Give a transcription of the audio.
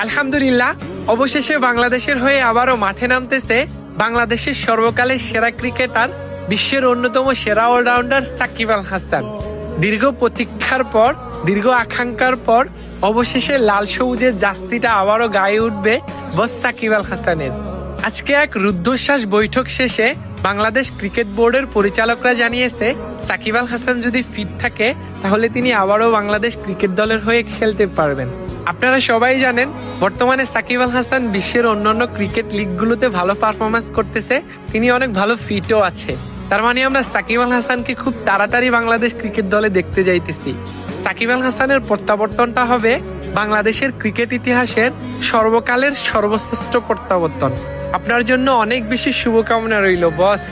আলহামদুলিল্লাহ, অবশেষে বাংলাদেশের হয়ে আবারও মাঠে নামতেছে বাংলাদেশের সর্বকালের সেরা ক্রিকেটার, বিশ্বের অন্যতম সেরা অলরাউন্ডার সাকিব আল হাসান। দীর্ঘ প্রতীক্ষার পর, দীর্ঘ আকাঙ্ক্ষার পর অবশেষে লাল সবুজের জার্সিটা আবারও গায়ে উঠবে বস সাকিব আল হাসানের। আজকে এক রুদ্ধশ্বাস বৈঠক শেষে বাংলাদেশ ক্রিকেট বোর্ডের পরিচালকরা জানিয়েছে, সাকিব আল হাসান যদি ফিট থাকে তাহলে তিনি আবারও বাংলাদেশ ক্রিকেট দলের হয়ে খেলতে পারবেন। আপনারা সবাই জানেন, বর্তমানে সাকিব আল হাসান বিশ্বের অন্যান্য ক্রিকেট লিগগুলোতে ভালো পারফরমেন্স করতেছে, তিনি অনেক ভালো ফিটও আছে। তার মানে আমরা সাকিব আল হাসানকে খুব তাড়াতাড়ি বাংলাদেশ ক্রিকেট দলে দেখতে যাইতেছি। সাকিব আল হাসানের প্রত্যাবর্তনটা হবে বাংলাদেশের ক্রিকেট ইতিহাসের সর্বকালের সর্বশ্রেষ্ঠ প্রত্যাবর্তন। আপনার জন্য অনেক বেশি শুভকামনা রইল বস।